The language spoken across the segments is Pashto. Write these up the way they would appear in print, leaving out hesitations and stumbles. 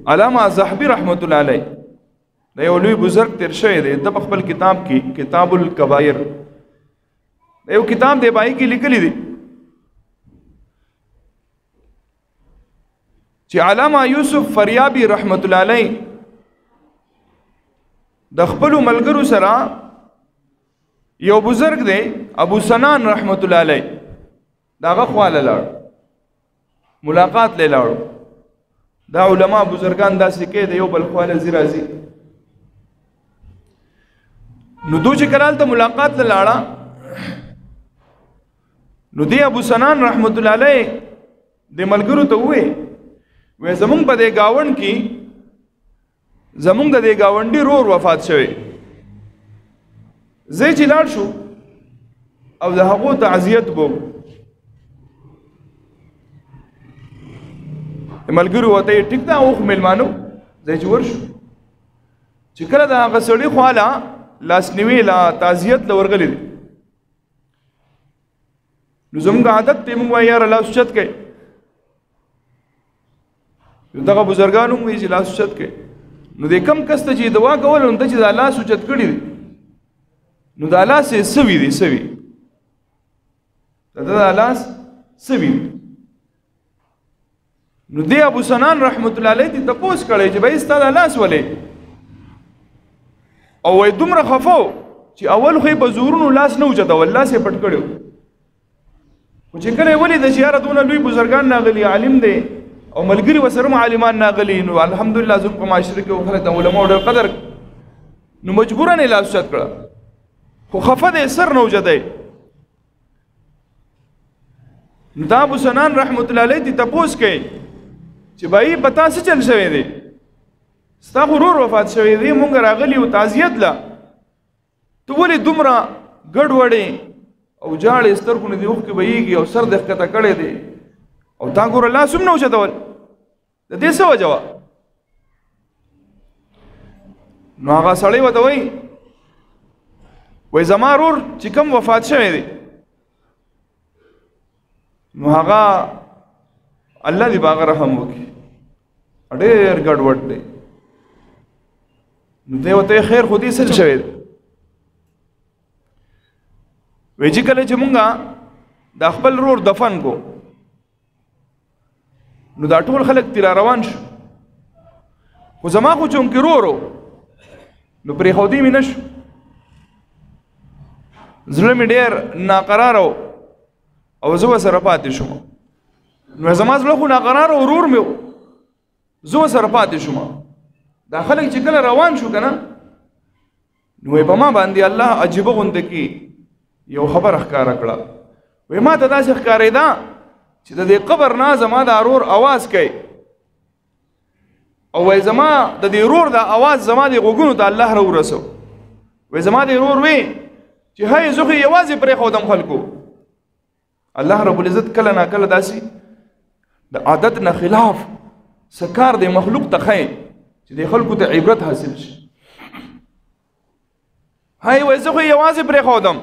علامه زاهبی رحمت الله علیه دا یو لوی بزرگ تیر شوی دی د خپل کتاب کې کتاب الکبائر یو کتاب دی پای کې لیکلی دی چې علامه یوسف فریابی رحمت الله علیه د خپل ملګرو سره یو بزرگ دی ابو سنان رحمت الله علیه داغه خواله لاړ ملاقات له لاړ دا علما بزرگان داسې کې د یو بل خواله زیرازي نو دوی چې کړهل ته ملاقات له لاړه نو دی ابو سنان رحمت الله علیه د ملګرو ته وې زمونږ په دې گاوند کې زمونږ د دې گاونډي رور وفات شوی زه چې لاړ شو او د هغو تعزیت بو ملګرو وته ټیک دا اوخ ملمانو زه چې ورشو چې کله دا هغه سړي خواله لاس نیوی لا تعزیت لورغلی نو زموږ عادت دی موږ وایو یاره لاس اوچت کړئ دغه بزرګانو موږ چې لاس اوچت کړئ نو د کم کس ته چې دعا کول نو ته چې دا لاس اوچت کړي نو دا لاس یې سوي دی سوي دا لاس سوي نو دی ابو سنان رحمت الله علیه دې تپوس کړی چې بھائی ستا دا لاس ولې او وای دومره خفو چې اول خو په زورونو لاس نه اوچتول لاس یې پټ کړو خو چې کله ولې د شیاره دونه لوی بزرګان ناغلي عالم دی او ملګری وسره عالمان ناغلي نو الحمدلله زم په معاشره کې خلک د علماء ډېر قدر نو مجبورا نه لاس اوچت کړه خو خفه دې سر نه اوچتای نو دا ابو سنان رحمت الله علیه دې تپوس کوي چې بھائی پتا څه چل شوی دی ستا غرور وفات شوی دی مونږ راغلی او تعزیت لا تو ولې دومره ګډ وړې او جاړې سترګونه دی وخت کې بهیږي او سر د ښکته کړی دی او تا ګوره لاس هم نه اوچتول د دې څه وجه وه نو هغه سړی ورته وایي زما ورور چې کوم وفات شوی دی نو هغه الله دې باغ رحم وکړي ډېر ګډوډ دی نو دی ورته خیر خو دې څه شوی دی وایي چې کله چې مونږه د خپل ورور دفن کو نو دا ټول خلک تیر روان شو خو زما خو چونکې ورور نو پرېښودی مې نه شو زړه مې ډېر ناقراره او زه ورسره پاتې شوم نو زما زړه خو ناقراره ورور مې و زه ورسره پاتې شوم دا خلک چې کله روان شو که نه نو په ما باندې الله عجیبه غونده کې یو خبر ښکاره کړه وایي ما ته داسې ښکارېده چې د دې قبر نه زما د ورور اواز کوي او وایي زما د دې ورور د اواز زما د غوږونو ته الله راورسو وایي زما د ورور وی چې هی زه خو یوازې پرېښودم خلکو الله رب العزت کله ناکله داسې د عادت نه خلاف څه کار دی مخلوق ته ښیي چې د خلکو ته عبرت حاصل شي هی وایي زه خو یوازې پرېښودم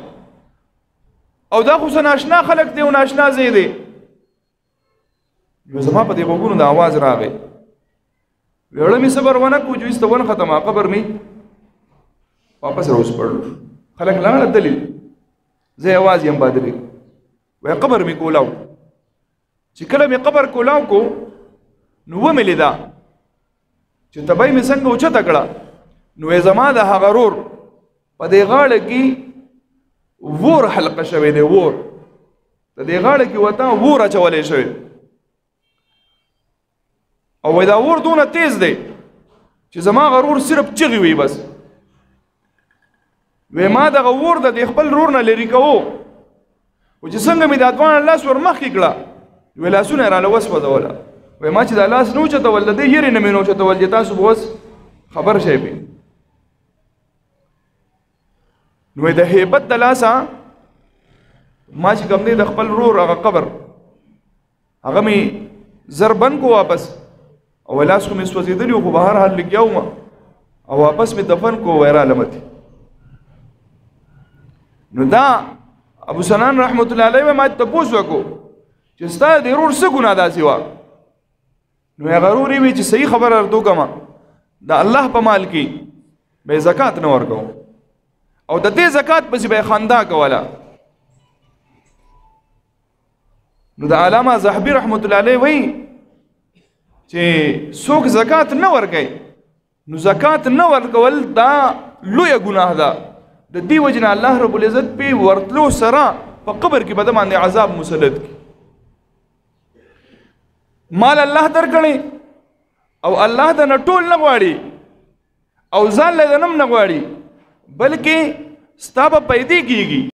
او دا خو څه ناشنا خلک دی او ناشنا ځای دی یو زما په دې غوږونو د اواز راغی ویړه مې صبر ونه کو جو ایسته ون ختمه قبر مې واپس راوسپړلو خلک لاړه دلیل زه یوازې یم بادرې وایي قبر مې کولاو چې کله مې قبر کولاو کو نو ومې لیده چې تبی مې څنګه اوچته کړه نو وایي زما د هغه ورور په دې غاړه کې وور حلقه شوی دی وور د دې غاړه کې ورته وور اچولی شوی او وایي دا ور دونه تیز دی چې زما غرور صرف چغې وي بس وایي ما دغه ور د دې خپل ورور نه لرې کوو او چې څنګه مې دا دواړه لاس ور مخکې کړه وایي لاسونه یې راله وسوځوله وایي ما چې دا لاس نه اوچتول د دې یېرې نه مې نه اوچتول چې تاسو به اوس خبر شئ پې نو وایي د هیبت د لاسه ما چې کوم دی د خپل ورور هغه قبر هغه مې زر بند کو واپس او لاس خو مې سوځېدلي خو به هر حال لګیا وم او واپس مې دفن کو وایي رالمتې نو دا ابو سنان رحمت الله علیه ما ته تپوس وکړو چې ستا د ورور څه ګناه داسې وه نو غروري وي چې صحیح خبر ارتو کما د الله په مال کې به زکات نه ورکو او د دې زکات پسې به خندا کوله. نو د علامه زاهبي رحمت الله علیه وی چې څوک زکات نه ورکوي نو زکات نه ورکول دا لویه ګناه ده. د دې وجه نه الله رب العزت په ورتلو سره په قبر کې به د باندې عذاب مسلط کړي. مال الله درکړي او الله د نه ټول نه غواړي او ځان له نه غواړي بلکې ستا به پیدا کېږي.